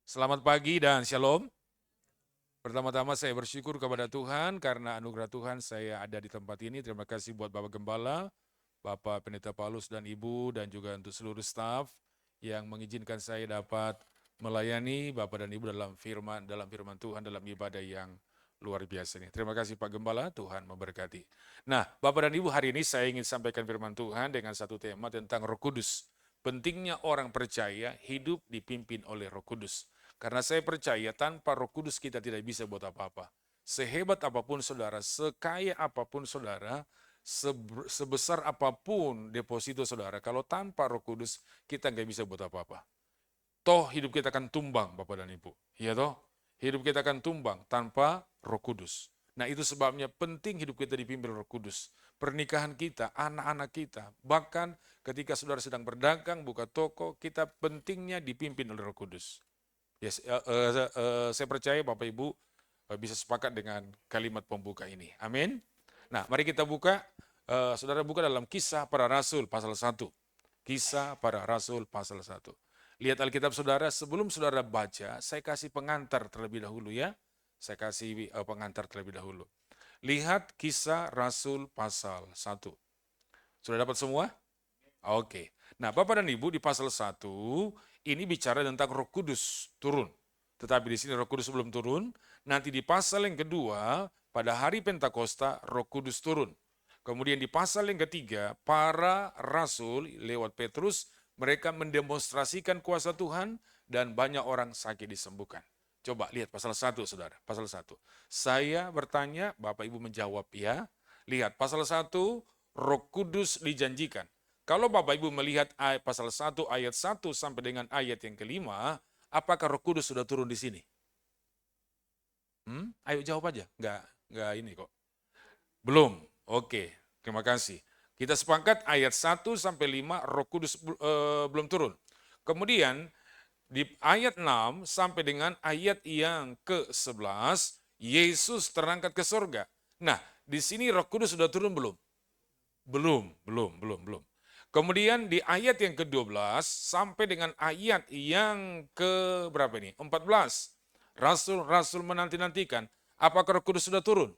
Selamat pagi dan shalom. Pertama-tama saya bersyukur kepada Tuhan karena anugerah Tuhan saya ada di tempat ini. Terima kasih buat Bapak Gembala, Bapak Pendeta Paulus dan Ibu, dan juga untuk seluruh staf yang mengizinkan saya dapat melayani Bapak dan Ibu dalam firman Tuhan, dalam ibadah yang luar biasa ini. Terima kasih Pak Gembala, Tuhan memberkati. Nah, Bapak dan Ibu, hari ini saya ingin sampaikan firman Tuhan dengan satu tema tentang Roh Kudus. Pentingnya orang percaya hidup dipimpin oleh Roh Kudus. Karena saya percaya tanpa Roh Kudus kita tidak bisa buat apa-apa. Sehebat apapun saudara, sekaya apapun saudara, sebesar apapun deposito saudara, kalau tanpa Roh Kudus kita nggak bisa buat apa-apa. Toh hidup kita akan tumbang, Bapak dan Ibu. Iya toh? Hidup kita akan tumbang tanpa Roh Kudus. Nah, itu sebabnya penting hidup kita dipimpin Roh Kudus. Pernikahan kita, anak-anak kita, bahkan ketika saudara sedang berdagang, buka toko, kita pentingnya dipimpin oleh Roh Kudus. Yes, saya percaya Bapak Ibu bisa sepakat dengan kalimat pembuka ini. Amin. Nah, mari kita buka, saudara buka dalam Kisah Para Rasul pasal 1. Kisah Para Rasul pasal 1. Lihat Alkitab saudara, sebelum saudara baca, saya kasih pengantar terlebih dahulu ya. Saya kasih pengantar terlebih dahulu. Lihat Kisah Rasul pasal 1. Sudah dapat semua? Oke. Nah, Bapak dan Ibu di pasal 1 ini bicara tentang Roh Kudus turun. Tetapi di sini Roh Kudus belum turun. Nanti di pasal yang kedua, pada hari Pentakosta, Roh Kudus turun. Kemudian di pasal yang ketiga, para rasul lewat Petrus, mereka mendemonstrasikan kuasa Tuhan dan banyak orang sakit disembuhkan. Coba lihat pasal 1, saudara. Pasal 1. Saya bertanya, Bapak Ibu menjawab ya. Lihat pasal 1, Roh Kudus dijanjikan. Kalau Bapak Ibu melihat pasal 1 ayat 1 sampai dengan ayat yang kelima, apakah Roh Kudus sudah turun di sini? Ayo jawab aja. Enggak ini kok. Belum. Oke, terima kasih. Kita sepakat ayat 1 sampai 5 Roh Kudus belum turun. Kemudian di ayat 6 sampai dengan ayat yang ke-11, Yesus terangkat ke surga. Nah, di sini Roh Kudus sudah turun belum? Belum. Kemudian di ayat yang ke-12 sampai dengan ayat yang ke berapa ini? 14. Rasul-rasul menanti-nantikan. Apakah Roh Kudus sudah turun?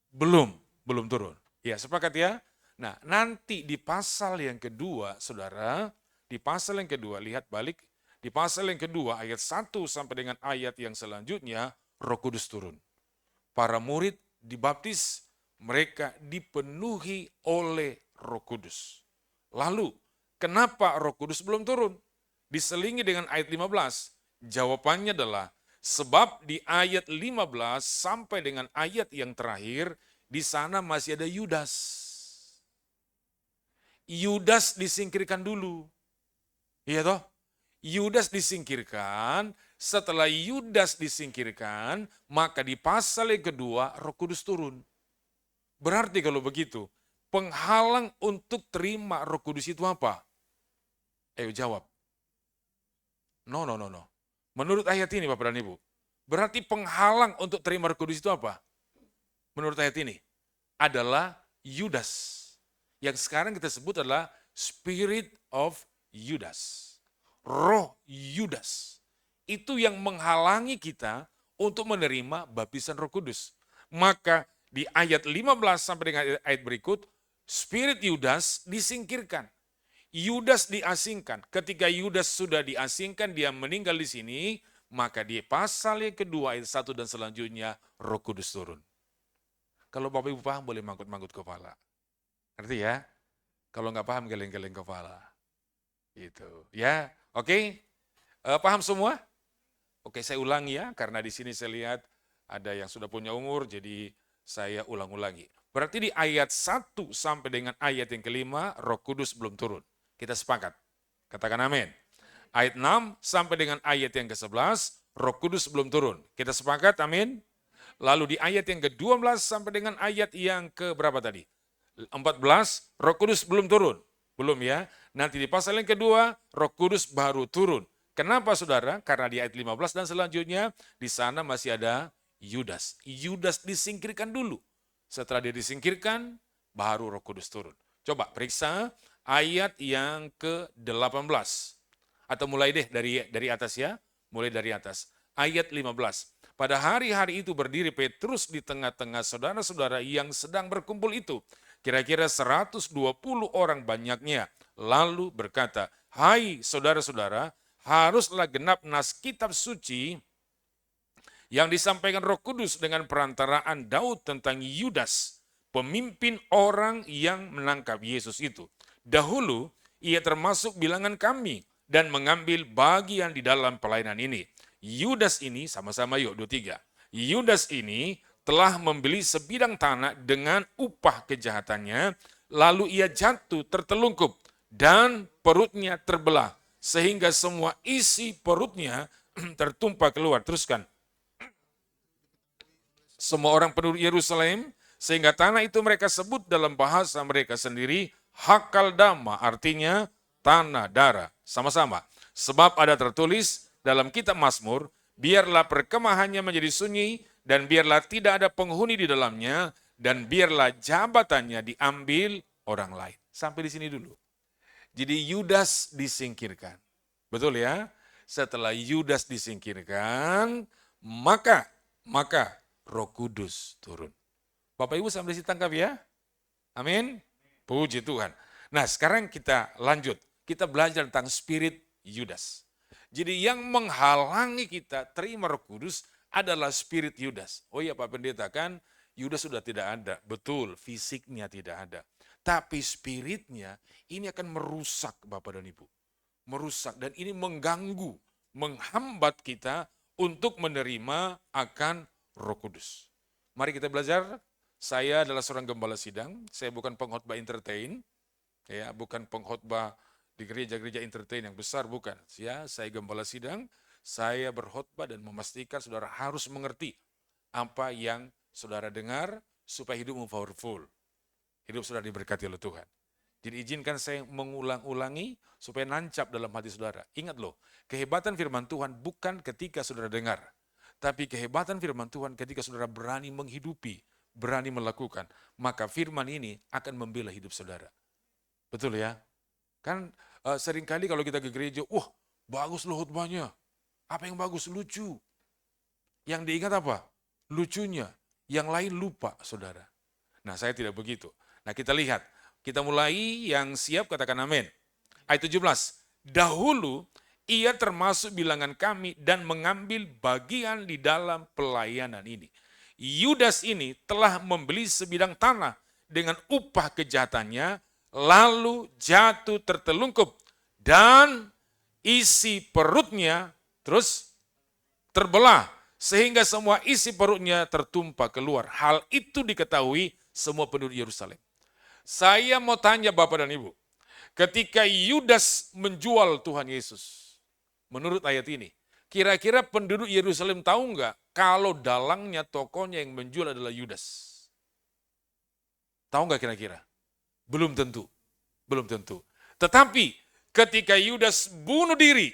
Belum turun. Ya, sepakat ya? Nah, nanti di pasal yang kedua, saudara, di pasal yang kedua, lihat balik, di pasal yang kedua ayat 1 sampai dengan ayat yang selanjutnya, Roh Kudus turun. Para murid dibaptis, mereka dipenuhi oleh Roh Kudus. Lalu, kenapa Roh Kudus belum turun? Diselingi dengan ayat 15. Jawabannya adalah, sebab di ayat 15 sampai dengan ayat yang terakhir, di sana masih ada Yudas. Yudas disingkirkan dulu. Iya toh? Yudas disingkirkan, setelah Yudas disingkirkan, maka di pasal yang kedua Roh Kudus turun. Berarti kalau begitu, penghalang untuk terima Roh Kudus itu apa? Ayo jawab. No. Menurut ayat ini Bapak dan Ibu, berarti penghalang untuk terima Roh Kudus itu apa? Menurut ayat ini, adalah Yudas. Yang sekarang kita sebut adalah Spirit of Yudas. Roh Yudas. Itu yang menghalangi kita untuk menerima baptisan Roh Kudus. Maka di ayat 15 sampai dengan ayat berikut, Spirit Yudas disingkirkan. Yudas diasingkan. Ketika Yudas sudah diasingkan, dia meninggal di sini, maka di pasal yang kedua ayat 1 dan selanjutnya Roh Kudus turun. Kalau Bapak Ibu paham boleh manggut-manggut kepala. Ngerti ya? Kalau nggak paham geleng-geleng kepala. Gitu. Ya, oke? Paham semua? Oke, saya ulangi ya, karena di sini saya lihat ada yang sudah punya umur, jadi saya ulang-ulangi. Berarti di ayat 1 sampai dengan ayat yang kelima, Roh Kudus belum turun. Kita sepakat. Katakan amin. Ayat 6 sampai dengan ayat yang ke-11, Roh Kudus belum turun. Kita sepakat, amin. Lalu di ayat yang ke-12 sampai dengan ayat yang ke berapa tadi? 14, Roh Kudus belum turun. Belum ya. Nanti di pasal yang kedua, Roh Kudus baru turun. Kenapa saudara? Karena di ayat 15 dan selanjutnya, di sana masih ada Yudas. Yudas disingkirkan dulu. Setelah dia disingkirkan, baru Roh Kudus turun. Coba periksa ayat yang ke-18. Atau mulai deh dari atas ya. mulai dari atas. Ayat 15. Pada hari-hari itu berdiri Petrus di tengah-tengah saudara-saudara yang sedang berkumpul itu. Kira-kira 120 orang banyaknya. Lalu berkata, hai saudara-saudara, haruslah genap nas kitab suci yang disampaikan Roh Kudus dengan perantaraan Daud tentang Yudas, pemimpin orang yang menangkap Yesus itu. Dahulu ia termasuk bilangan kami dan mengambil bagian di dalam pelayanan ini. Yudas ini, sama-sama yuk, 23. Yudas ini telah membeli sebidang tanah dengan upah kejahatannya, lalu ia jatuh tertelungkup dan perutnya terbelah, sehingga semua isi perutnya tertumpah keluar. Teruskan. Semua orang penduduk Yerusalem, sehingga tanah itu mereka sebut dalam bahasa mereka sendiri, Hakaldama, artinya tanah darah. Sama-sama. Sebab ada tertulis dalam kitab Mazmur, biarlah perkemahannya menjadi sunyi, dan biarlah tidak ada penghuni di dalamnya, dan biarlah jabatannya diambil orang lain. Sampai di sini dulu. Jadi Yudas disingkirkan. Betul ya? Setelah Yudas disingkirkan, maka Roh Kudus turun. Bapak Ibu sampai di sini tangkap ya? Amin. Puji Tuhan. Nah, sekarang kita lanjut. Kita belajar tentang spirit Yudas. Jadi yang menghalangi kita terima Roh Kudus adalah spirit Yudas. Oh iya Pak Pendeta, kan Yudas sudah tidak ada. Betul, fisiknya tidak ada. Tapi spiritnya ini akan merusak Bapak dan Ibu. Merusak, dan ini mengganggu, menghambat kita untuk menerima akan Roh Kudus. Mari kita belajar. Saya adalah seorang gembala sidang. Saya bukan pengkhotbah entertain, ya, bukan pengkhotbah di gereja-gereja entertain yang besar, bukan. Ya, saya gembala sidang. Saya berkhotbah dan memastikan saudara harus mengerti apa yang saudara dengar supaya hidupmu powerful. Hidup saudara diberkati oleh Tuhan. Jadi izinkan saya mengulang-ulangi supaya nancap dalam hati saudara. Ingat loh, kehebatan firman Tuhan bukan ketika saudara dengar. Tapi kehebatan firman Tuhan ketika saudara berani menghidupi, berani melakukan. Maka firman ini akan membela hidup saudara. Betul ya? Kan seringkali kalau kita ke gereja, wah bagus loh khotbahnya. Apa yang bagus? Lucu. Yang diingat apa? Lucunya. Yang lain lupa saudara. Nah saya tidak begitu. Nah kita lihat. Kita mulai, yang siap katakan amin. Ayat 17. Dahulu ia termasuk bilangan kami dan mengambil bagian di dalam pelayanan ini. Yudas ini telah membeli sebidang tanah dengan upah kejahatannya, lalu jatuh tertelungkup dan isi perutnya terus terbelah sehingga semua isi perutnya tertumpah keluar. Hal itu diketahui semua penduduk Yerusalem. Saya mau tanya Bapak dan Ibu, ketika Yudas menjual Tuhan Yesus, menurut ayat ini, kira-kira penduduk Yerusalem tahu nggak kalau dalangnya, tokonya yang menjual adalah Yudas? Tahu nggak kira-kira? Belum tentu. Belum tentu. Tetapi ketika Yudas bunuh diri,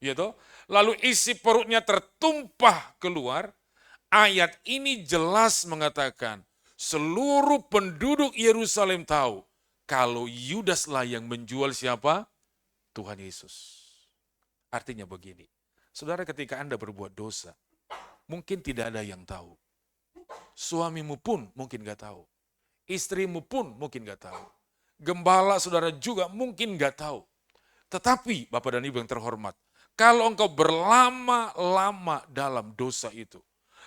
ya toh, lalu isi perutnya tertumpah keluar, ayat ini jelas mengatakan seluruh penduduk Yerusalem tahu kalau Yudaslah yang menjual siapa? Tuhan Yesus. Artinya begini, saudara, ketika Anda berbuat dosa, mungkin tidak ada yang tahu. Suamimu pun mungkin gak tahu. Istrimu pun mungkin gak tahu. Gembala saudara juga mungkin gak tahu. Tetapi Bapak dan Ibu yang terhormat, kalau engkau berlama-lama dalam dosa itu,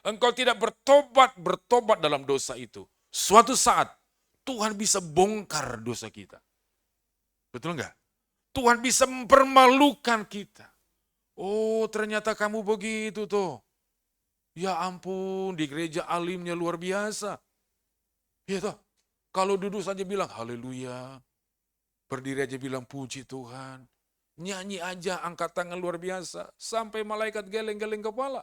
engkau tidak bertobat dalam dosa itu, suatu saat Tuhan bisa bongkar dosa kita. Betul enggak? Tuhan bisa mempermalukan kita. Oh, ternyata kamu begitu tuh. Ya ampun, di gereja alimnya luar biasa. Ya toh, kalau duduk saja bilang haleluya, berdiri aja bilang puji Tuhan, nyanyi aja angkat tangan luar biasa, sampai malaikat geleng-geleng kepala.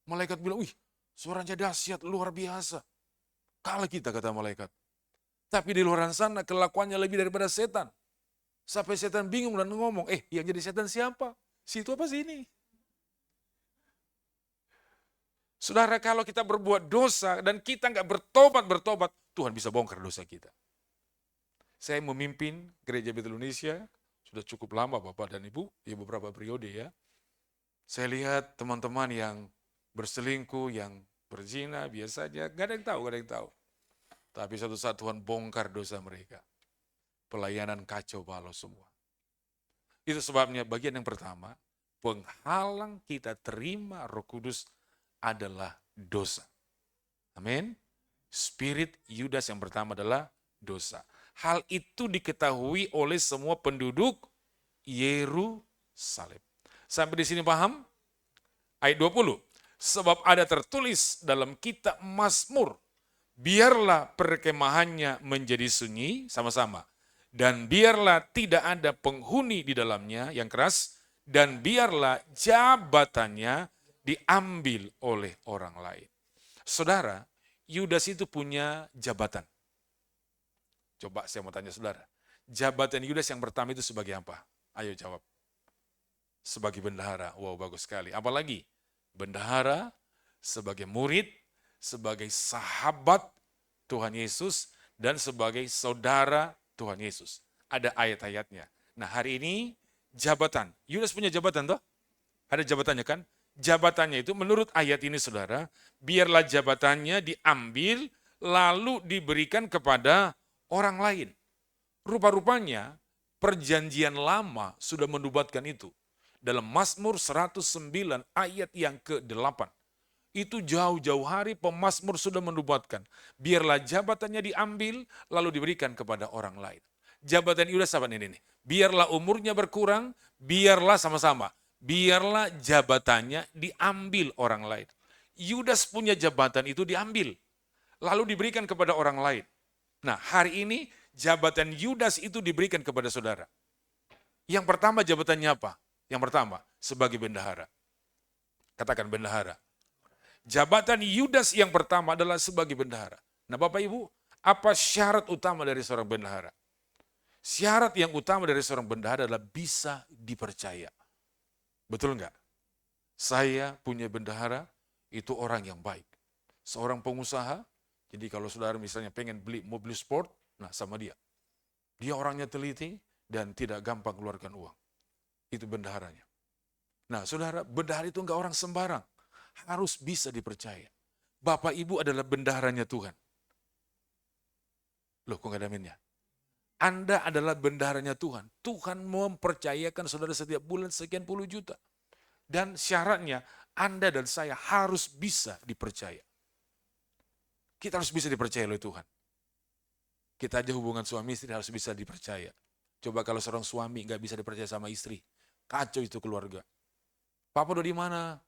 Malaikat bilang, wih suaranya dahsyat luar biasa. Kalah kita, kata malaikat. Tapi di luar sana kelakuannya lebih daripada setan. Sampai setan bingung dan ngomong, yang jadi setan siapa? Situ apa sini? Saudara, kalau kita berbuat dosa dan kita nggak bertobat, Tuhan bisa bongkar dosa kita. Saya memimpin gereja Betel Indonesia Sudah cukup lama Bapak dan Ibu, ya beberapa periode ya. Saya lihat teman-teman yang berselingkuh, yang berzina, biasanya gak ada yang tahu, gak ada yang tahu. Tapi suatu saat Tuhan bongkar dosa mereka. Pelayanan kacau balau semua. Itu sebabnya bagian yang pertama, penghalang kita terima Roh Kudus adalah dosa. Amin. Spirit Yudas yang pertama adalah dosa. Hal itu diketahui oleh semua penduduk Yerusalem. Sampai di sini paham? Ayat 20. Sebab ada tertulis dalam kitab Mazmur, biarlah perkemahannya menjadi sunyi, sama-sama. Dan biarlah tidak ada penghuni di dalamnya yang keras, dan biarlah jabatannya diambil oleh orang lain. Saudara, Yudas itu punya jabatan. Coba saya mau tanya saudara, jabatan Yudas yang pertama itu sebagai apa? Ayo jawab. Sebagai bendahara, wow bagus sekali. Apalagi bendahara, sebagai murid, sebagai sahabat Tuhan Yesus, dan sebagai saudara Tuhan Yesus. Ada ayat-ayatnya. Nah hari ini jabatan, Yudas punya jabatan toh? Ada jabatannya kan? Jabatannya itu menurut ayat ini saudara, biarlah jabatannya diambil lalu diberikan kepada orang lain. Rupa-rupanya perjanjian lama sudah menubatkan itu. Dalam Mazmur 109 ayat yang ke-8. Itu jauh-jauh hari pemazmur sudah menubatkan. Biarlah jabatannya diambil lalu diberikan kepada orang lain. Jabatan Yudas apa ini? Biarlah umurnya berkurang, biarlah sama-sama. Biarlah jabatannya diambil orang lain. Yudas punya jabatan itu diambil. Lalu diberikan kepada orang lain. Nah hari ini jabatan Yudas itu diberikan kepada saudara. Yang pertama jabatannya apa? Yang pertama sebagai bendahara. Katakan bendahara. Jabatan Yudas yang pertama adalah sebagai bendahara. Nah Bapak Ibu, apa syarat utama dari seorang bendahara? Syarat yang utama dari seorang bendahara adalah bisa dipercaya. Betul enggak? Saya punya bendahara, itu orang yang baik. Seorang pengusaha, jadi kalau saudara misalnya pengen beli mobil sport, nah sama dia. Dia orangnya teliti dan tidak gampang keluarkan uang. Itu bendaharanya. Nah saudara, bendahara itu enggak orang sembarang. Harus bisa dipercaya. Bapak Ibu adalah bendaharanya Tuhan. Loh kok enggak ada aminnya? Anda adalah bendaharanya Tuhan. Tuhan mempercayakan saudara setiap bulan sekian puluh juta. Dan syaratnya Anda dan saya harus bisa dipercaya. Kita harus bisa dipercaya oleh Tuhan. Kita aja hubungan suami istri harus bisa dipercaya. Coba kalau seorang suami nggak bisa dipercaya sama istri, kacau itu keluarga. Papa udah di mana?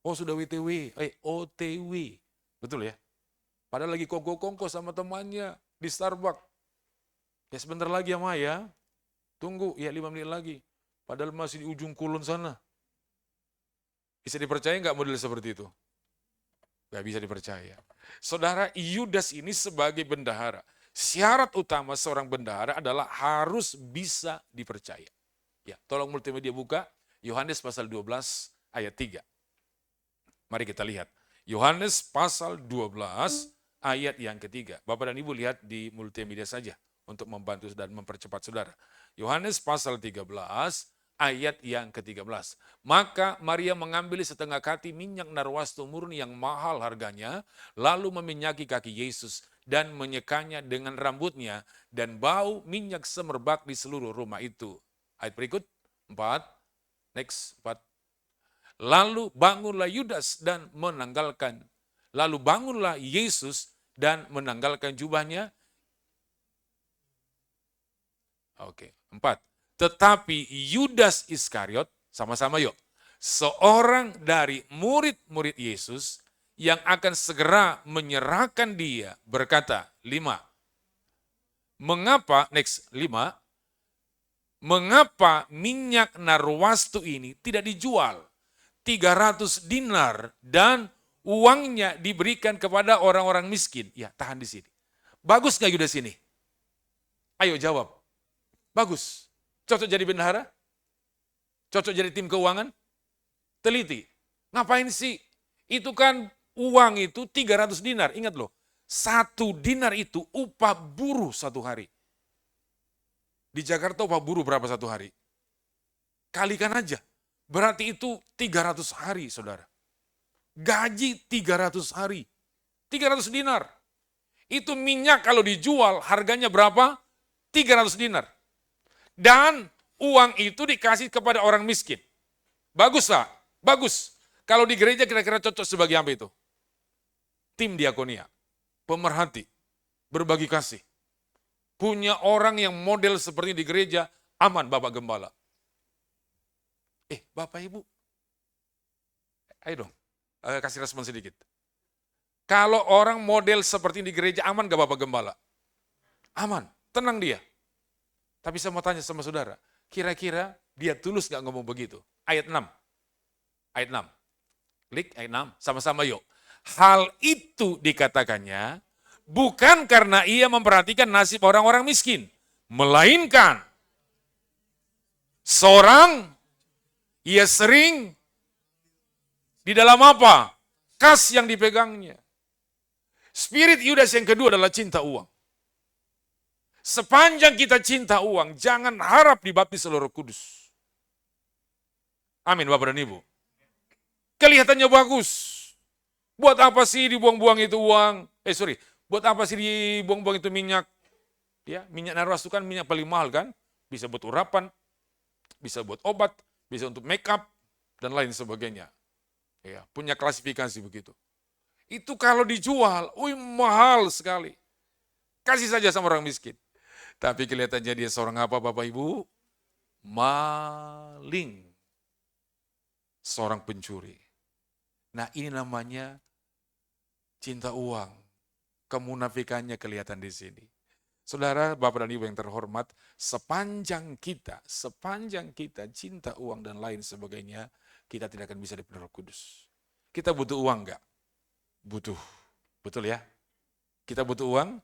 Oh sudah WTW, OTW. Betul ya? Padahal lagi kongko-kongko sama temannya di Starbucks. Ya sebentar lagi ya Maya, tunggu ya 5 menit lagi. Padahal masih di ujung kulon sana. Bisa dipercaya nggak model seperti itu? Nggak bisa dipercaya. Saudara, Yudas ini sebagai bendahara. Syarat utama seorang bendahara adalah harus bisa dipercaya. Ya, tolong multimedia buka Yohanes pasal 12 ayat 3. Mari kita lihat. Yohanes pasal 12 ayat yang ketiga. Bapak dan Ibu lihat di multimedia saja untuk membantu dan mempercepat saudara. Yohanes pasal 13 ayat yang ke-13. Maka Maria mengambil setengah kati minyak narwastu murni yang mahal harganya, lalu meminyaki kaki Yesus dan menyekanya dengan rambutnya, dan bau minyak semerbak di seluruh rumah itu. Ayat berikut, 4. Next, 4. Lalu bangunlah Yudas dan menanggalkan. Lalu bangunlah Yesus dan menanggalkan jubahnya. Oke, 4. Tetapi Yudas Iskariot, sama-sama yuk, seorang dari murid-murid Yesus yang akan segera menyerahkan dia, berkata, 5. Mengapa, next, 5. Mengapa minyak narwastu ini tidak dijual 300 dinar dan uangnya diberikan kepada orang-orang miskin? Ya, tahan di sini. Bagus nggak Yudas ini? Ayo jawab. Bagus. Cocok jadi bendahara? Cocok jadi tim keuangan? Teliti. Ngapain sih? Itu kan uang itu 300 dinar. Ingat loh, 1 dinar itu upah buruh 1 hari. Di Jakarta upah buruh berapa 1 hari? Kalikan aja. Berarti itu 300 hari, saudara. Gaji 300 hari. 300 dinar. Itu minyak kalau dijual harganya berapa? 300 dinar. Dan uang itu dikasih kepada orang miskin. Bagus tak? Bagus. Kalau di gereja kira-kira cocok sebagai apa itu? Tim diakonia. Pemerhati. Berbagi kasih. Punya orang yang model seperti di gereja, aman Bapak Gembala. Bapak Ibu, ayo dong, kasih respon sedikit. Kalau orang model seperti di gereja, aman gak Bapak Gembala? Aman, tenang dia. Tapi saya mau tanya sama saudara, kira-kira dia tulus gak ngomong begitu? Ayat 6. Ayat 6. Klik ayat 6, sama-sama yuk. Hal itu dikatakannya bukan karena ia memperhatikan nasib orang-orang miskin, melainkan seorang ia sering di dalam apa? Kas yang dipegangnya. Spirit Yudas yang kedua adalah cinta uang. Sepanjang kita cinta uang, jangan harap dibaptis oleh Roh Kudus. Amin Bapak dan Ibu. Kelihatannya bagus. Buat apa sih dibuang-buang itu uang? Buat apa sih dibuang-buang itu minyak? Ya, minyak naras itu kan minyak paling mahal kan? Bisa buat urapan, bisa buat obat, bisa untuk make up, dan lain sebagainya. Ya, punya klasifikasi begitu. Itu kalau dijual, mahal sekali. Kasih saja sama orang miskin. Tapi kelihatannya dia seorang apa Bapak Ibu? Maling. Seorang pencuri. Nah ini namanya cinta uang. Kemunafikannya kelihatan di sini. Saudara, Bapak dan Ibu yang terhormat, sepanjang kita cinta uang dan lain sebagainya, kita tidak akan bisa dipenuhi Roh Kudus. Kita butuh uang enggak? Butuh. Betul ya? Kita butuh uang?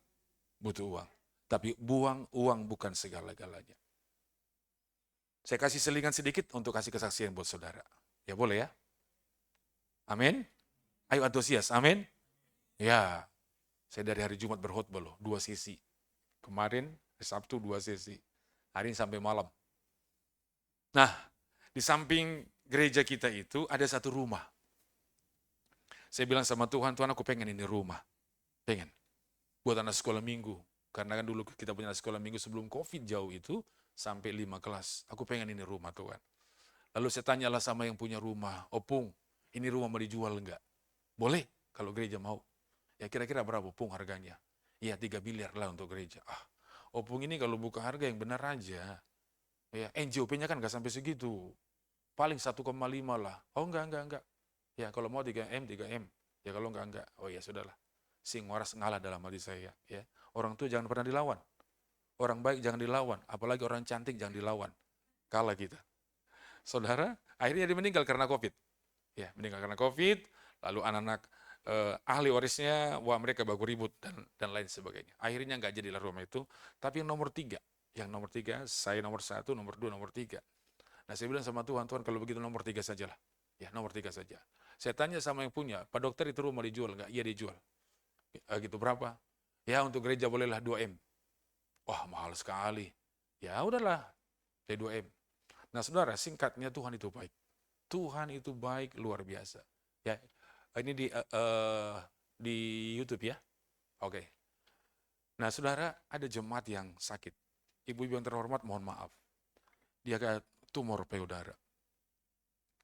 Butuh uang. Tapi buang uang bukan segala-galanya. Saya kasih selingan sedikit untuk kasih kesaksian buat saudara. Ya boleh ya? Amin? Ayo antusias, amin? Ya, saya dari hari Jumat berkhotbah loh, 2 sesi. Kemarin, Sabtu 2 sesi. Hari ini sampai malam. Nah, di samping gereja kita itu ada satu rumah. Saya bilang sama Tuhan, Tuhan aku pengen ini rumah. Pengen. Buat anak sekolah minggu. Karena kan dulu kita punya anak sekolah minggu sebelum COVID jauh itu, sampai 5 kelas. Aku pengen ini rumah Tuhan. Lalu saya tanyalah sama yang punya rumah, Opung, ini rumah mau dijual enggak? Boleh, kalau gereja mau. Ya kira-kira berapa Opung harganya? Ya 3 miliar lah untuk gereja. Opung ini kalau buka harga yang benar aja. Ya NJOP-nya kan enggak sampai segitu. Paling 1,5 lah. Oh enggak. Ya kalau mau 3M. Ya kalau enggak. Oh ya sudahlah. Sing waras ngalah dalam hati saya. Ya. Orang tua jangan pernah dilawan. Orang baik jangan dilawan. Apalagi orang cantik jangan dilawan. Kalah kita. Saudara, akhirnya dia meninggal karena COVID. Ya, meninggal karena COVID, lalu anak-anak ahli warisnya, mereka baku ribut dan lain sebagainya. Akhirnya nggak jadilah rumah itu, tapi yang nomor 3, saya nomor 1, nomor 2, nomor 3. Nah saya bilang sama Tuhan kalau begitu nomor 3 sajalah. Ya nomor 3 saja. Saya tanya sama yang punya, Pak Dokter itu rumah dijual nggak? Iya dijual. Gitu berapa? Ya untuk gereja bolehlah 2M. Wah mahal sekali. Ya udahlah, 2M. Nah saudara, singkatnya Tuhan itu baik. Tuhan itu baik luar biasa. Ya, ini di YouTube ya. Oke. Nah saudara, ada jemaat yang sakit. Ibu-ibu yang terhormat, mohon maaf. Dia kayak tumor payudara.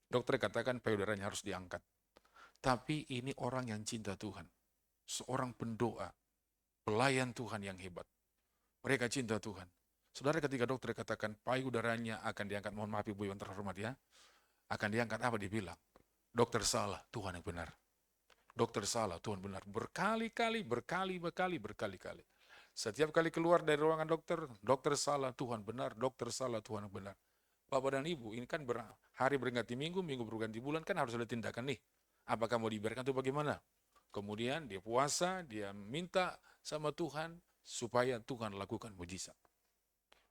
Dokter katakan payudaranya harus diangkat. Tapi ini orang yang cinta Tuhan. Seorang pendoa. Pelayan Tuhan yang hebat. Mereka cinta Tuhan. Saudara, ketika dokter katakan payudaranya akan diangkat, mohon maaf ibu yang terhormat ya, akan diangkat, apa dibilang? Dokter salah, Tuhan yang benar. Dokter salah, Tuhan benar. Berkali-kali. Setiap kali keluar dari ruangan dokter salah, Tuhan benar. Dokter salah, Tuhan benar. Bapak dan Ibu, ini kan hari berganti minggu berganti bulan, kan harus ada tindakan nih. Apakah mau dibiarkan atau bagaimana? Kemudian dia puasa, dia minta sama Tuhan, supaya Tuhan lakukan mujizat.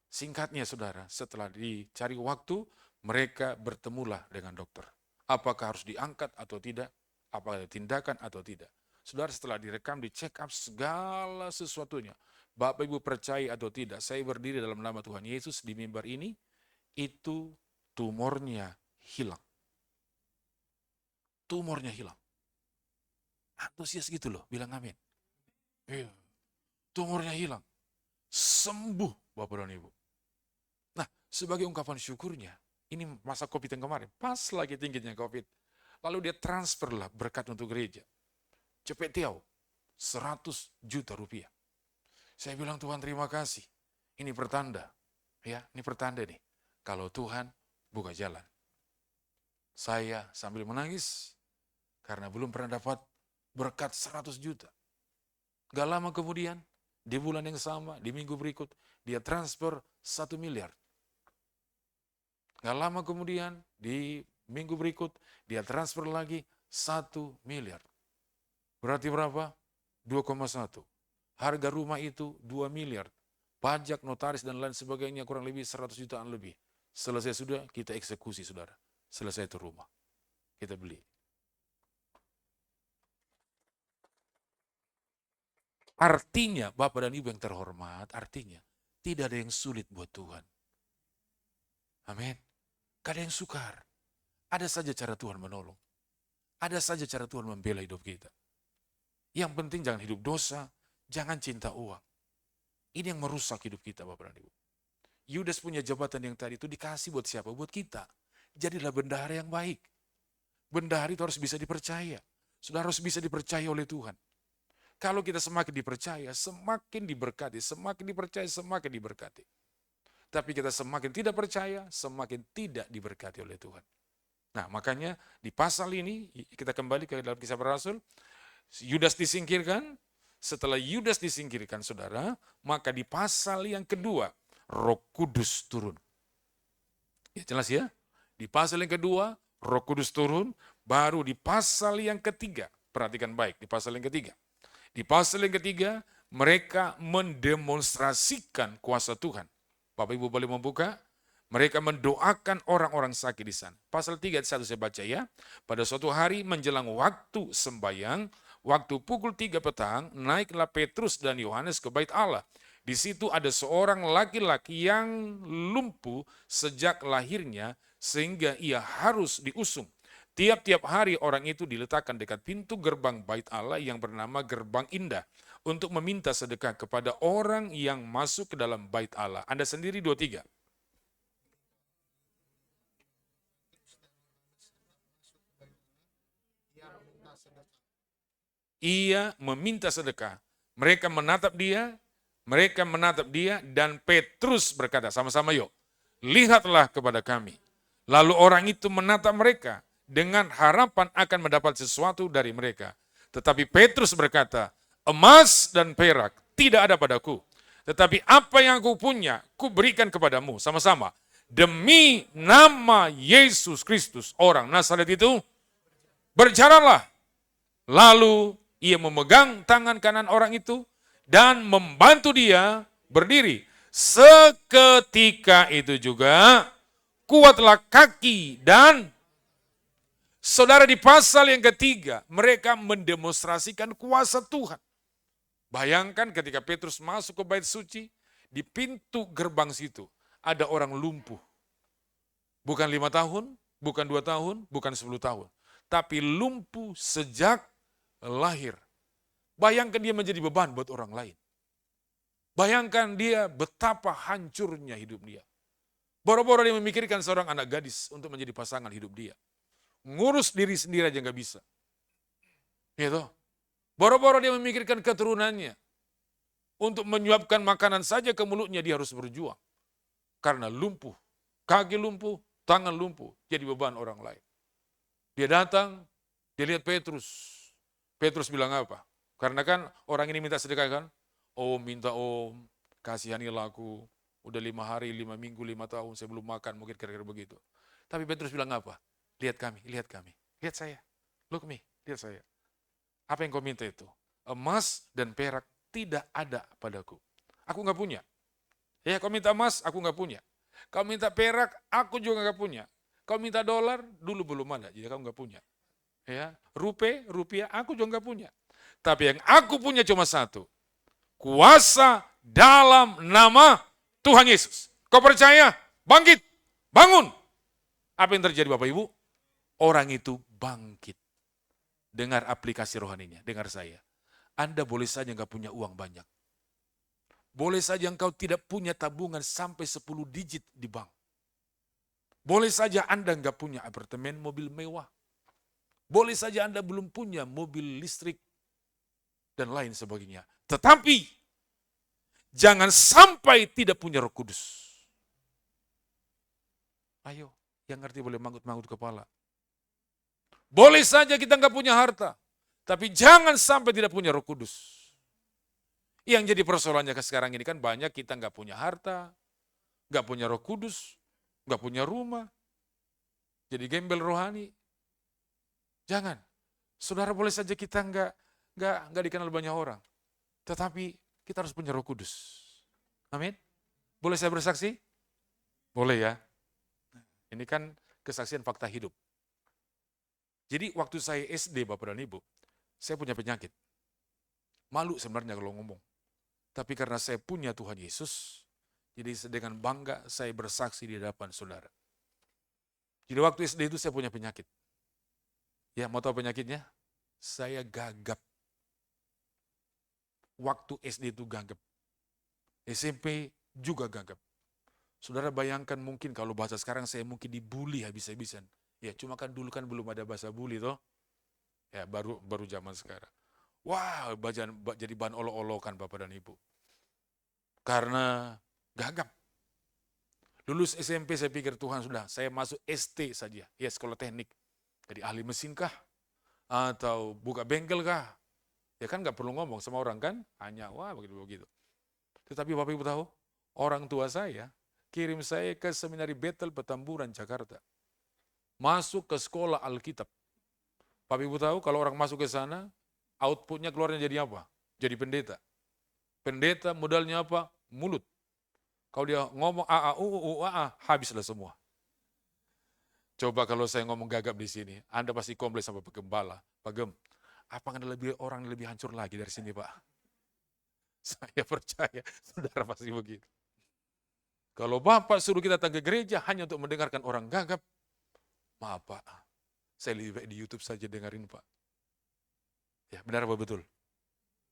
Singkatnya saudara, setelah dicari waktu, mereka bertemulah dengan dokter. Apakah harus diangkat atau tidak? Apakah ada tindakan atau tidak? Saudara, setelah direkam, dicek up segala sesuatunya. Bapak Ibu percaya atau tidak, saya berdiri dalam nama Tuhan Yesus di mimbar ini, itu tumornya hilang. Tumornya hilang. Antusias gitu loh, bilang amin. Iya. Tumornya hilang. Sembuh Bapak dan Ibu. Nah, sebagai ungkapan syukurnya, ini masa COVID yang kemarin, pas lagi tingginya COVID. Lalu dia transferlah berkat untuk gereja. Cepet tiau, 100 juta rupiah. Saya bilang Tuhan terima kasih. Ini pertanda. Ya, ini pertanda nih. Kalau Tuhan buka jalan. Saya sambil menangis karena belum pernah dapat berkat 100 juta. Gak lama kemudian, di bulan yang sama, di minggu berikut, dia transfer 1 miliar. Gak lama kemudian, di minggu berikut, dia transfer lagi 1 miliar. Berarti berapa? 2,1. Harga rumah itu 2 miliar. Pajak, notaris, dan lain sebagainya kurang lebih 100 jutaan lebih. Selesai sudah, kita eksekusi, saudara. Selesai itu rumah. Kita beli. Artinya, Bapak dan Ibu yang terhormat, artinya tidak ada yang sulit buat Tuhan. Amin. Gak ada yang sukar. Ada saja cara Tuhan menolong. Ada saja cara Tuhan membela hidup kita. Yang penting jangan hidup dosa, jangan cinta uang. Ini yang merusak hidup kita, Bapak dan Ibu. Yudas punya jabatan yang tadi itu dikasih buat siapa? Buat kita. Jadilah bendahara yang baik. Bendahara itu harus bisa dipercaya. Saudara harus bisa dipercaya oleh Tuhan. Kalau kita semakin dipercaya, semakin diberkati. Semakin dipercaya, semakin diberkati. Tapi kita semakin tidak percaya, semakin tidak diberkati oleh Tuhan. Nah, makanya di pasal ini, kita kembali ke dalam Kisah Para Rasul, Yudas disingkirkan. Setelah Yudas disingkirkan, saudara, maka di pasal yang kedua, Roh Kudus turun. Ya, jelas ya? Di pasal yang kedua, Roh Kudus turun. Baru di pasal yang ketiga, perhatikan baik, di pasal yang ketiga. Di pasal yang ketiga, mereka mendemonstrasikan kuasa Tuhan. Bapak Ibu boleh membuka? Mereka mendoakan orang-orang sakit di sana. Pasal 3 ayat 1 saya baca ya. Pada suatu hari menjelang waktu sembahyang, waktu pukul 3 petang, naiklah Petrus dan Yohanes ke bait Allah. Di situ ada seorang laki-laki yang lumpuh sejak lahirnya sehingga ia harus diusung. Tiap-tiap hari orang itu diletakkan dekat pintu gerbang bait Allah yang bernama Gerbang Indah untuk meminta sedekah kepada orang yang masuk ke dalam bait Allah. Anda sendiri 23. Ia meminta sedekah. Mereka menatap dia, dan Petrus berkata, sama-sama yuk, lihatlah kepada kami. Lalu orang itu menatap mereka dengan harapan akan mendapat sesuatu dari mereka. Tetapi Petrus berkata, emas dan perak tidak ada padaku. Tetapi apa yang aku punya, ku berikan kepadamu. Sama-sama. Demi nama Yesus Kristus, orang Nazaret itu, berjalanlah. Lalu ia memegang tangan kanan orang itu dan membantu dia berdiri. Seketika itu juga kuatlah kaki dan saudara, di pasal yang ketiga mereka mendemonstrasikan kuasa Tuhan. Bayangkan ketika Petrus masuk ke bait suci, di pintu gerbang situ ada orang lumpuh. Bukan 5 tahun, bukan 2 tahun, bukan 10 tahun. Tapi lumpuh sejak lahir. Bayangkan dia menjadi beban buat orang lain. Bayangkan dia betapa hancurnya hidup dia. Boro-boro dia memikirkan seorang anak gadis untuk menjadi pasangan hidup dia. Ngurus diri sendiri aja nggak bisa. Gitu. Boro-boro dia memikirkan keturunannya. Untuk menyuapkan makanan saja ke mulutnya dia harus berjuang. Karena lumpuh. Kaki lumpuh, tangan lumpuh. Jadi beban orang lain. Dia datang, dia lihat Petrus. Petrus bilang apa? Karena kan orang ini minta sedekah kan? Om, minta om, kasihanilah aku. Udah 5 hari, 5 minggu, 5 tahun saya belum makan, mungkin kira-kira begitu. Tapi Petrus bilang apa? Lihat kami, lihat kami. Lihat saya. Look me, lihat saya. Apa yang kau minta itu? Emas dan perak tidak ada padaku. Aku nggak punya. Ya, kau minta emas, aku nggak punya. Kau minta perak, aku juga nggak punya. Kau minta dolar, dulu belum ada, jadi kamu nggak punya. Ya, rupiah, aku juga nggak punya. Tapi yang aku punya cuma satu. Kuasa dalam nama Tuhan Yesus. Kau percaya? Bangkit, bangun. Apa yang terjadi Bapak Ibu? Orang itu bangkit. Dengar aplikasi rohaninya, dengar saya. Anda boleh saja nggak punya uang banyak. Boleh saja engkau tidak punya tabungan sampai 10 digit di bank. Boleh saja Anda nggak punya apartemen, mobil mewah. Boleh saja Anda belum punya mobil listrik dan lain sebagainya. Tetapi jangan sampai tidak punya Roh Kudus. Ayo, yang ngerti boleh manggut-manggut kepala. Boleh saja kita nggak punya harta, tapi jangan sampai tidak punya Roh Kudus. Yang jadi persoalannya sekarang ini kan banyak kita nggak punya harta, nggak punya Roh Kudus, nggak punya rumah, jadi gembel rohani. Jangan, saudara boleh saja kita nggak dikenal banyak orang, tetapi kita harus punya Roh Kudus. Amin. Boleh saya bersaksi? Boleh ya. Ini kan kesaksian fakta hidup. Jadi waktu saya SD Bapak dan Ibu, saya punya penyakit. Malu sebenarnya kalau ngomong. Tapi karena saya punya Tuhan Yesus, jadi dengan bangga saya bersaksi di hadapan saudara. Jadi waktu SD itu saya punya penyakit. Ya, mau tahu penyakitnya? Saya gagap. Waktu SD itu gagap. SMP juga gagap. Saudara bayangkan mungkin kalau bahasa sekarang saya mungkin dibully habis-habisan. Ya, cuma kan dulu kan belum ada bahasa bully toh. Ya, baru zaman sekarang. Wah, jadi bahan olok-olokan Bapak dan Ibu. Karena gagap. Lulus SMP saya pikir Tuhan sudah, saya masuk ST saja. Ya, sekolah teknik. Jadi ahli mesin kah? Atau buka bengkel kah? Ya kan nggak perlu ngomong sama orang kan? Hanya wah begitu-begitu. Tetapi Bapak Ibu tahu, orang tua saya kirim saya ke seminari Bethel Petamburan, Jakarta. Masuk ke sekolah Alkitab. Bapak Ibu tahu kalau orang masuk ke sana, outputnya keluarnya jadi apa? Jadi pendeta. Pendeta modalnya apa? Mulut. Kalau dia ngomong a habislah semua. Coba kalau saya ngomong gagap di sini, Anda pasti komplain sama Pak Gembala. Pak Gem, apa ada orang lebih hancur lagi dari sini Pak? Saya percaya, saudara pasti begitu. Kalau Bapak suruh kita datang ke gereja hanya untuk mendengarkan orang gagap, maaf Pak, saya lebih baik di YouTube saja dengerin Pak. Ya benar apa betul?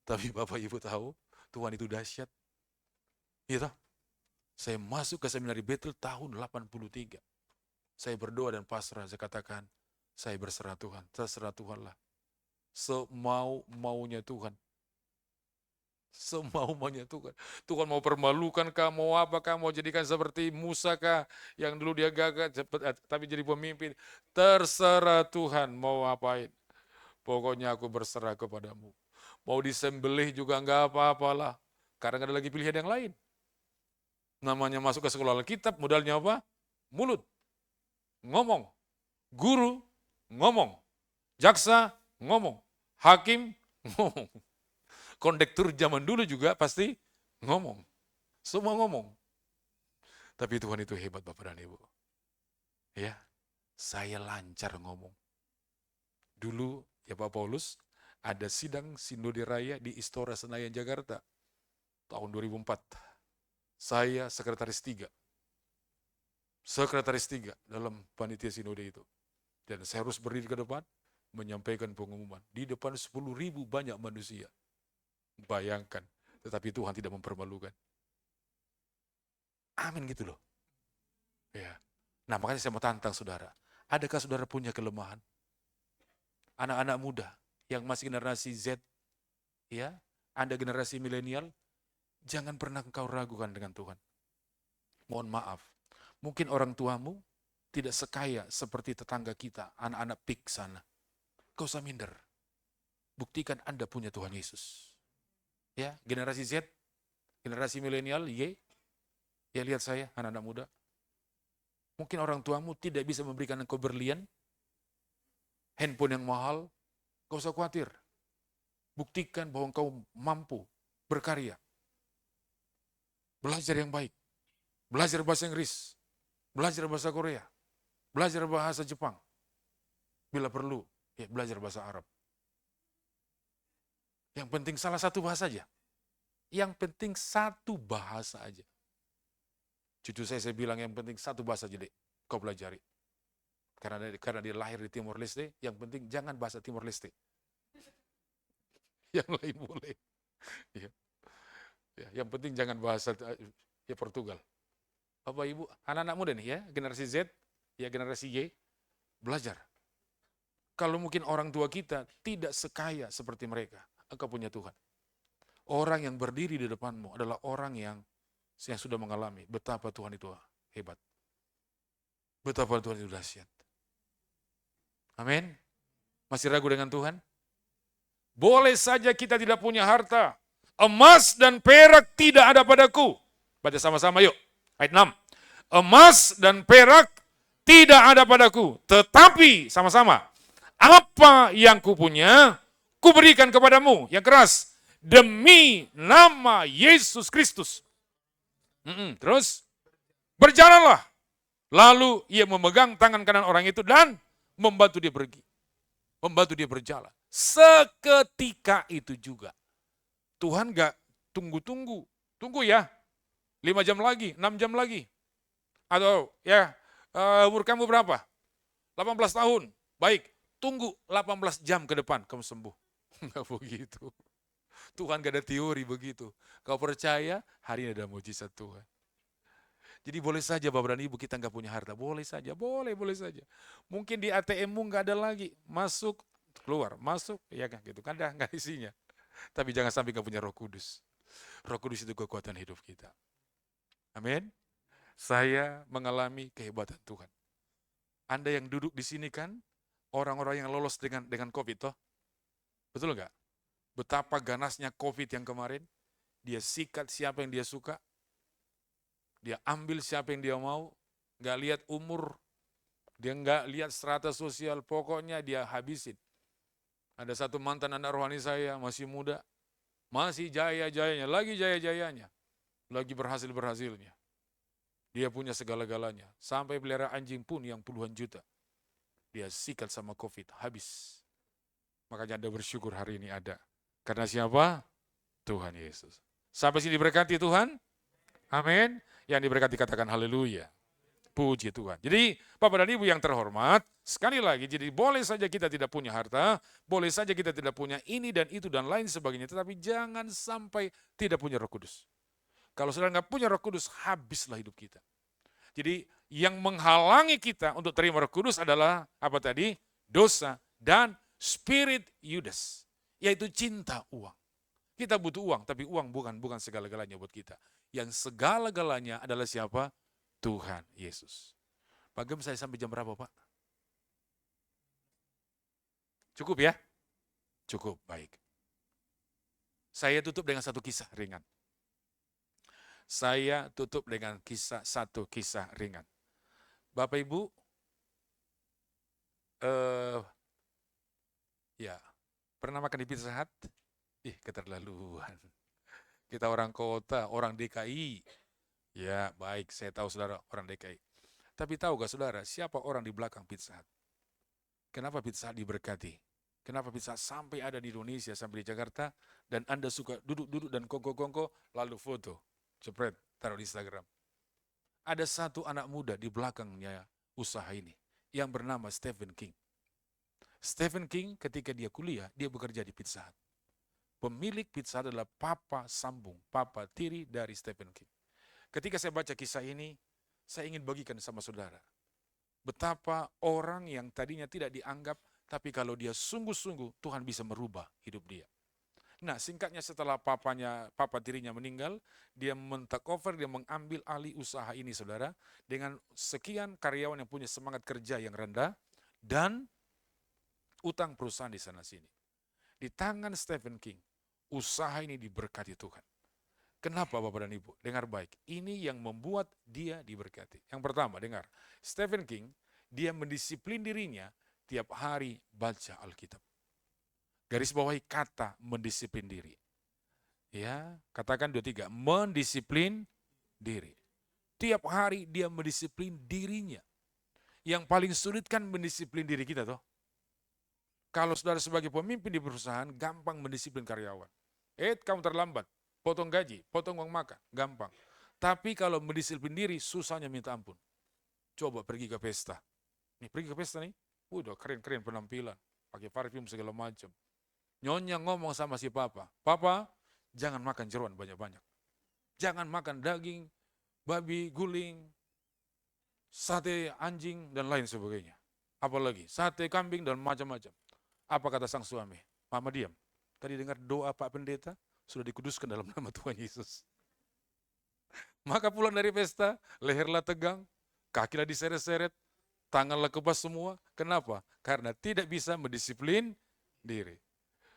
Tapi Bapak Ibu tahu, Tuhan itu dahsyat. Iya toh? Saya masuk ke seminari Bethel tahun 83. Saya berdoa dan pasrah, saya katakan, saya berserah Tuhan, terserah Tuhanlah. Semau-maunya Tuhan. Semau-maunya Tuhan. Tuhan mau permalukan kah, mau apa kah, mau jadikan seperti Musa kah, yang dulu dia gagal, tapi jadi pemimpin. Terserah Tuhan mau apain. Pokoknya aku berserah kepadamu. Mau disembelih juga enggak apa-apalah. Karena enggak ada lagi pilihan yang lain. Namanya masuk ke sekolah Alkitab, modalnya apa? Mulut. Ngomong. Guru, ngomong. Jaksa, ngomong. Hakim, ngomong. Kondektur zaman dulu juga pasti ngomong. Semua ngomong. Tapi Tuhan itu hebat Bapak dan Ibu. Ya, saya lancar ngomong. Dulu ya Pak Paulus, ada sidang Sinode Raya di Istora Senayan, Jakarta. Tahun 2004. Saya sekretaris 3. Sekretaris 3 dalam panitia sinode itu. Dan saya harus berdiri ke depan, menyampaikan pengumuman. Di depan 10.000 banyak manusia. Bayangkan, tetapi Tuhan tidak mempermalukan. Amin gitu loh. Ya. Nah makanya saya mau tantang saudara. Adakah saudara punya kelemahan? Anak-anak muda yang masih generasi Z, ya, Anda generasi milenial, jangan pernah engkau ragukan dengan Tuhan. Mohon maaf, mungkin orang tuamu tidak sekaya seperti tetangga kita, anak-anak PIK sana. Kau usah minder. Buktikan Anda punya Tuhan Yesus. Ya, generasi Z, generasi milenial, Y, ya lihat saya, anak-anak muda. Mungkin orang tuamu tidak bisa memberikan engkau berlian, handphone yang mahal, kau usah khawatir. Buktikan bahwa engkau mampu berkarya. Belajar yang baik. Belajar bahasa Inggris. Belajar bahasa Korea. Belajar bahasa Jepang. Bila perlu, ya belajar bahasa Arab. Yang penting salah satu bahasa aja. Yang penting satu bahasa aja. Cucu saya bilang yang penting satu bahasa aja dek, kau pelajari. Karena dia lahir di Timor Leste, yang penting jangan bahasa Timor Leste. Yang lain boleh. Ya. Ya, yang penting jangan bahasa ya Portugal. Bapak Ibu, anak-anak muda nih ya, generasi Z, ya generasi Y, belajar. Kalau mungkin orang tua kita tidak sekaya seperti mereka, engkau punya Tuhan. Orang yang berdiri di depanmu adalah orang yang sudah mengalami betapa Tuhan itu hebat. Betapa Tuhan itu dahsyat. Amin. Masih ragu dengan Tuhan? Boleh saja kita tidak punya harta. Emas dan perak tidak ada padaku. Baca sama-sama yuk. Ayat 6. Emas dan perak tidak ada padaku. Tetapi, sama-sama, apa yang kupunya, kuberikan kepadamu. Yang keras. Demi nama Yesus Kristus. Terus, berjalanlah. Lalu ia memegang tangan kanan orang itu dan membantu dia pergi. Membantu dia berjalan. Seketika itu juga. Tuhan gak tunggu-tunggu. Tunggu ya. 5 jam lagi, 6 jam lagi. Atau ya, umur kamu berapa? 18 tahun. Baik, tunggu 18 jam ke depan kamu sembuh. Enggak begitu. Tuhan gak ada teori begitu. Kau percaya, hari ini ada mujizat Tuhan. Jadi boleh saja Bapak dan Ibu kita nggak punya harta, boleh saja, boleh saja. Mungkin di ATM-mu nggak ada lagi, masuk, keluar, masuk, ya kan gitu, kan nggak isinya. Tapi jangan sampai nggak punya Roh Kudus. Roh Kudus itu kekuatan hidup kita. Amin. Saya mengalami kehebatan Tuhan. Anda yang duduk di sini kan, orang-orang yang lolos dengan COVID toh, betul nggak? Betapa ganasnya COVID yang kemarin, dia sikat siapa yang dia suka. Dia ambil siapa yang dia mau, nggak lihat umur, dia nggak lihat strata sosial, pokoknya dia habisin. Ada satu mantan anak rohani saya, masih muda, masih jaya-jayanya, lagi jaya-jayanya, lagi berhasil-berhasilnya. Dia punya segala-galanya, sampai pelihara anjing pun yang puluhan juta. Dia sikat sama COVID, habis. Makanya Anda bersyukur hari ini ada. Karena siapa? Tuhan Yesus. Sampai sini diberkati Tuhan. Amin. Yang diberkati katakan haleluya. Puji Tuhan. Jadi Bapak dan Ibu yang terhormat, sekali lagi, jadi boleh saja kita tidak punya harta, boleh saja kita tidak punya ini dan itu dan lain sebagainya, tetapi jangan sampai tidak punya Roh Kudus. Kalau sudah nggak punya Roh Kudus, habislah hidup kita. Jadi yang menghalangi kita untuk terima Roh Kudus adalah apa tadi? Dosa dan spirit Judas, yaitu cinta uang. Kita butuh uang, tapi uang bukan segala-galanya buat kita. Yang segala-galanya adalah siapa? Tuhan Yesus. Pak Gem, saya sampai jam berapa Pak? Cukup ya? Cukup, baik. Saya tutup dengan satu kisah ringan. Satu kisah ringan. Bapak Ibu, ya, pernah makan di Pizza Hut? Keterlaluan. Kita orang kota, orang DKI. Ya, baik, saya tahu saudara orang DKI. Tapi tahu gak saudara, siapa orang di belakang Pizza Hut? Kenapa Pizza Hut diberkati? Kenapa Pizza Hut sampai ada di Indonesia, sampai di Jakarta, dan Anda suka duduk-duduk dan kongko-kongko, lalu foto, jepret, taruh di Instagram. Ada satu anak muda di belakangnya usaha ini, yang bernama Stephen King. Stephen King ketika dia kuliah, dia bekerja di Pizza Hut. Pemilik Pizza Hut adalah papa sambung, papa tiri dari Stephen King. Ketika saya baca kisah ini, saya ingin bagikan sama saudara. Betapa orang yang tadinya tidak dianggap, tapi kalau dia sungguh-sungguh, Tuhan bisa merubah hidup dia. Nah, singkatnya setelah papa tirinya meninggal, dia men-take over, dia mengambil alih usaha ini saudara, dengan sekian karyawan yang punya semangat kerja yang rendah, dan utang perusahaan di sana-sini. Di tangan Stephen King, usaha ini diberkati Tuhan. Kenapa Bapak dan Ibu? Dengar baik, ini yang membuat dia diberkati. Yang pertama, dengar, Stephen King, dia mendisiplin dirinya tiap hari baca Alkitab. Garis bawahi kata mendisiplin diri. Ya, katakan 2-3, mendisiplin diri. Tiap hari dia mendisiplin dirinya. Yang paling sulit kan mendisiplin diri kita toh. Kalau saudara sebagai pemimpin di perusahaan, gampang mendisiplin karyawan. Kamu terlambat, potong gaji, potong uang makan, gampang. Tapi kalau mendisiplin diri, susahnya minta ampun. Coba pergi ke pesta, Nih pergi ke pesta nih, udah keren-keren penampilan, pakai parfum segala macam. Nyonya ngomong sama si papa, papa jangan makan jeroan banyak-banyak. Jangan makan daging, babi, guling, sate anjing, dan lain sebagainya. Apalagi sate kambing dan macam-macam. Apa kata sang suami? Mama diam. Tadi dengar doa Pak Pendeta, sudah dikuduskan dalam nama Tuhan Yesus. Maka pulang dari pesta, leherlah tegang, kakilah diseret-seret, tanganlah kebas semua. Kenapa? Karena tidak bisa mendisiplin diri.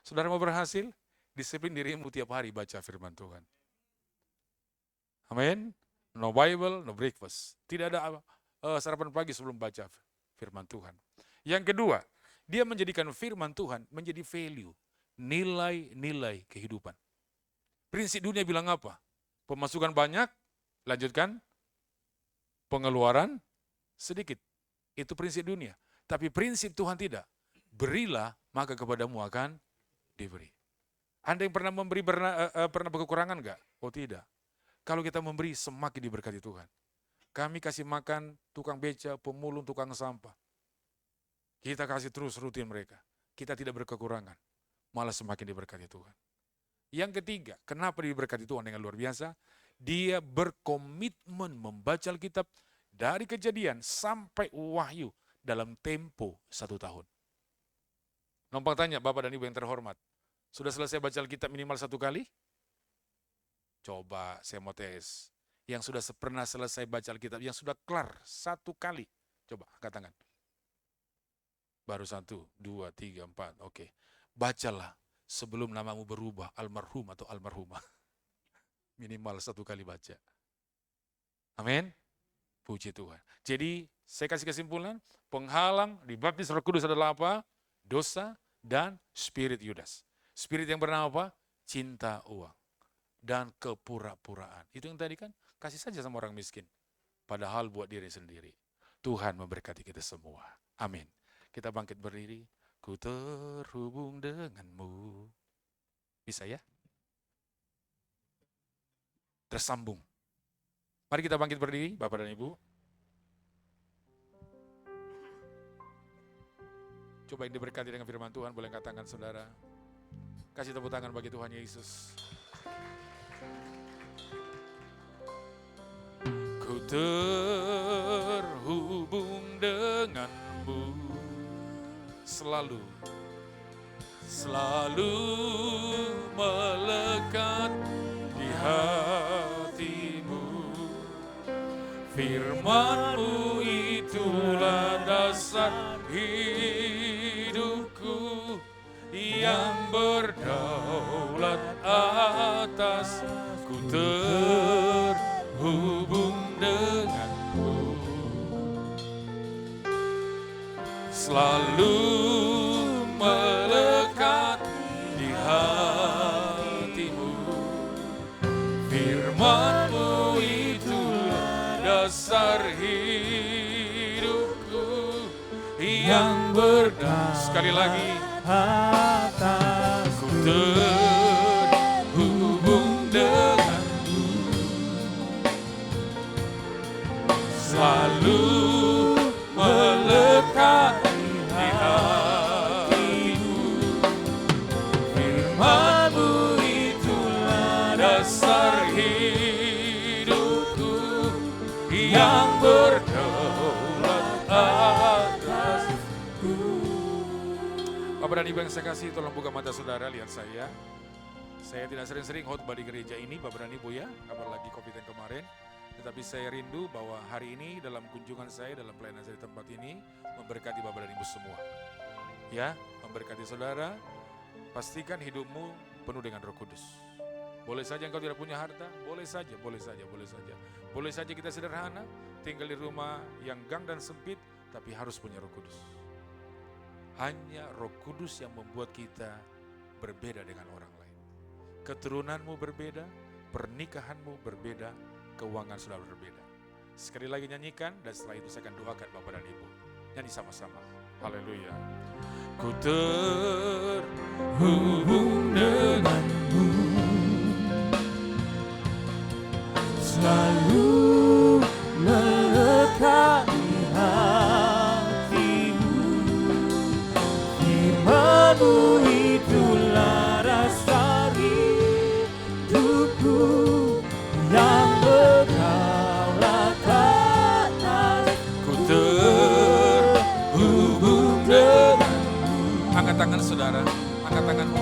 Saudara mau berhasil? Disiplin dirimu tiap hari baca firman Tuhan. Amin. No Bible, no breakfast. Tidak ada sarapan pagi sebelum baca firman Tuhan. Yang kedua, dia menjadikan firman Tuhan menjadi value. Nilai-nilai kehidupan. Prinsip dunia bilang apa? Pemasukan banyak, lanjutkan. Pengeluaran sedikit. Itu prinsip dunia. Tapi prinsip Tuhan tidak. Berilah, maka kepadamu akan diberi. Anda yang pernah memberi pernah berkekurangan enggak? Oh tidak. Kalau kita memberi, semakin diberkati Tuhan. Kami kasih makan tukang beca, pemulung, tukang sampah. Kita kasih terus rutin mereka. Kita tidak berkekurangan. Malah semakin diberkati Tuhan. Yang ketiga, kenapa diberkati Tuhan dengan luar biasa? Dia berkomitmen membaca Alkitab dari Kejadian sampai Wahyu dalam tempo 1 tahun. Numpang tanya Bapak dan Ibu yang terhormat, sudah selesai baca Alkitab minimal 1 kali? Coba saya mau tes. Yang sudah pernah selesai baca Alkitab, yang sudah kelar 1 kali. Coba angkat tangan. Baru 1, 2, 3, 4, oke. Bacalah sebelum namamu berubah, almarhum atau almarhumah. Minimal 1 kali baca. Amin. Puji Tuhan. Jadi saya kasih kesimpulan, penghalang dibaptis Roh Kudus adalah apa? Dosa dan spirit Yudas. Spirit yang bernama apa? Cinta uang dan kepura-puraan. Itu yang tadi kan, kasih saja sama orang miskin. Padahal buat diri sendiri. Tuhan memberkati kita semua. Amin. Kita bangkit berdiri. Ku terhubung denganmu. Bisa ya? Tersambung. Mari kita bangkit berdiri, Bapak dan Ibu. Coba yang diberkati dengan firman Tuhan, boleh angkat tangan saudara. Kasih tepuk tangan bagi Tuhan Yesus. Ku terhubung denganmu. Selalu melekat di hatimu. Firman-Mu itulah dasar hidupku yang berdaulat atas. Ku terhubung denganmu. Selalu melekat di hatimu. Firman-Mu itulah dasar hidupku yang berdaulat. Sekali lagi. Ku terhubung denganmu. Selalu melekat di hatimu. Firman-Mu itulah dasar hidupku yang berdaulat atasku. Bapak dan Ibu yang saya kasih, tolong buka mata saudara, lihat saya. Saya tidak sering-sering khotbah di gereja ini, Bapak dan Ibu ya, apalagi COVID yang kemarin. Tetapi saya rindu bahwa hari ini dalam kunjungan saya, dalam pelayanan saya di tempat ini, memberkati Bapak dan Ibu semua. Ya, memberkati saudara, pastikan hidupmu penuh dengan Roh Kudus. Boleh saja engkau tidak punya harta, boleh saja. Boleh saja kita sederhana, tinggal di rumah yang gang dan sempit, tapi harus punya Roh Kudus. Hanya Roh Kudus yang membuat kita berbeda dengan orang lain. Keturunanmu berbeda, pernikahanmu berbeda, keuangan sudah berbeda. Sekali lagi nyanyikan, dan setelah itu saya akan doakan Bapak dan Ibu. Nyanyi sama-sama. Haleluya. Ku terhubung denganmu. Selalu melekat di hati. Firman-Mu itulah dasar hidupku, yang berdaulat atas. Ku terhubung denganmu. Angkat tangan saudara, angkat tanganmu.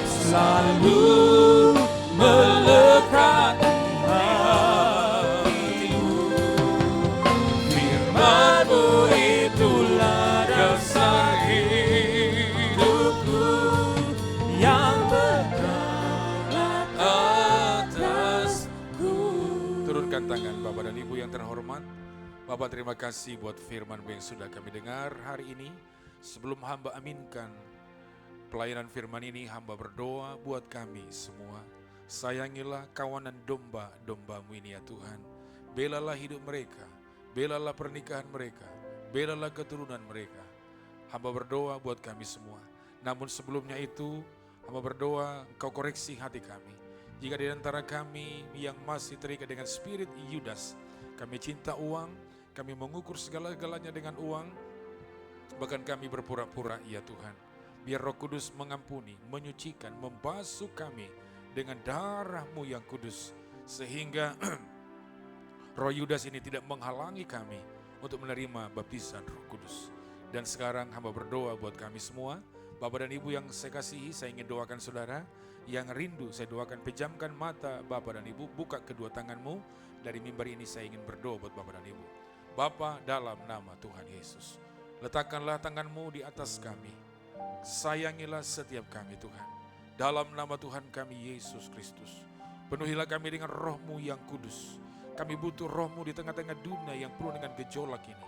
Selalu melekat di hatimu. Firman-Mu itulah dasar hidupku, yang berdaulat atasku. Turunkan tangan Bapak dan Ibu yang terhormat. Bapak, terima kasih buat firman-Mu yang sudah kami dengar hari ini. Sebelum hamba aminkan pelayanan firman ini, hamba berdoa buat kami semua. Sayangilah kawanan domba-domba-Mu ini ya Tuhan. Belalah hidup mereka, belalah pernikahan mereka, belalah keturunan mereka. Hamba berdoa buat kami semua. Namun sebelumnya itu, hamba berdoa Engkau koreksi hati kami. Jika di antara kami yang masih terikat dengan spirit Yudas, kami cinta uang, kami mengukur segala-galanya dengan uang, bahkan kami berpura-pura, ya Tuhan. Biar Roh Kudus mengampuni, menyucikan, membasuh kami dengan darah-Mu yang kudus. Sehingga Roh Yudas ini tidak menghalangi kami untuk menerima baptisan Roh Kudus. Dan sekarang hamba berdoa buat kami semua. Bapak dan Ibu yang saya kasihi, saya ingin doakan saudara. Yang rindu, saya doakan pejamkan mata Bapak dan Ibu, buka kedua tanganmu. Dari mimbar ini saya ingin berdoa buat Bapak dan Ibu. Bapa, dalam nama Tuhan Yesus, letakkanlah tanganmu di atas kami. Sayangilah setiap kami Tuhan. Dalam nama Tuhan kami Yesus Kristus, penuhilah kami dengan Roh-Mu yang kudus. Kami butuh Roh-Mu di tengah-tengah dunia yang penuh dengan gejolak ini.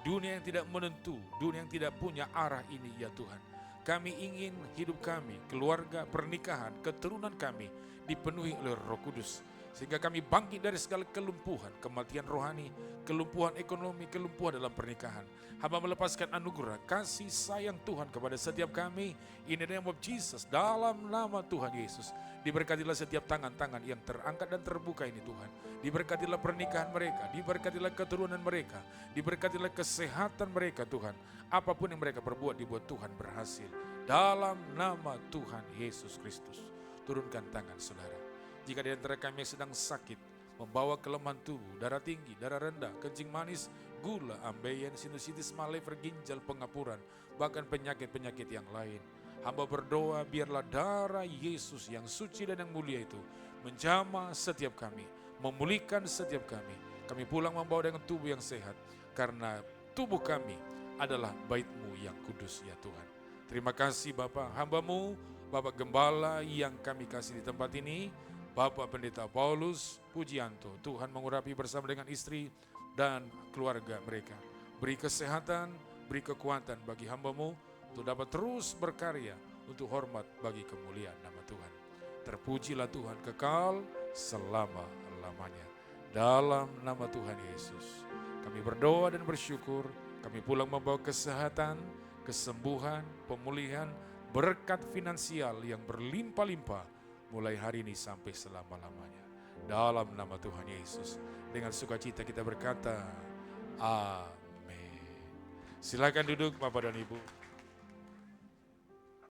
Dunia yang tidak menentu, dunia yang tidak punya arah ini ya Tuhan. Kami ingin hidup kami, keluarga, pernikahan, keturunan kami dipenuhi oleh Roh Kudus. Sehingga kami bangkit dari segala kelumpuhan, kematian rohani, kelumpuhan ekonomi, kelumpuhan dalam pernikahan. Hamba melepaskan anugerah, kasih sayang Tuhan kepada setiap kami. In the name of Jesus, dalam nama Tuhan Yesus. Diberkatilah setiap tangan-tangan yang terangkat dan terbuka ini Tuhan. Diberkatilah pernikahan mereka, diberkatilah keturunan mereka, diberkatilah kesehatan mereka Tuhan. Apapun yang mereka perbuat dibuat Tuhan berhasil. Dalam nama Tuhan Yesus Kristus. Turunkan tangan saudara. Jika di antara kami yang sedang sakit, membawa kelemahan tubuh, darah tinggi, darah rendah, kencing manis, gula, ambeien, sinusitis, malever, ginjal, pengapuran, bahkan penyakit-penyakit yang lain. Hamba berdoa biarlah darah Yesus yang suci dan yang mulia itu menjamah setiap kami, memulihkan setiap kami. Kami pulang membawa dengan tubuh yang sehat, karena tubuh kami adalah bait-Mu yang kudus ya Tuhan. Terima kasih Bapak, hamba-Mu, Bapak Gembala yang kami kasih di tempat ini, Bapak Pendeta Paulus Pujianto. Tuhan mengurapi bersama dengan istri dan keluarga mereka. Beri kesehatan, beri kekuatan bagi hamba-Mu untuk dapat terus berkarya untuk hormat bagi kemuliaan nama Tuhan. Terpujilah Tuhan kekal selama-lamanya. Dalam nama Tuhan Yesus, kami berdoa dan bersyukur. Kami pulang membawa kesehatan, kesembuhan, pemulihan, berkat finansial yang berlimpah-limpah mulai hari ini sampai selama-lamanya. Dalam nama Tuhan Yesus, dengan sukacita kita berkata, amin. Silakan duduk Bapak dan Ibu.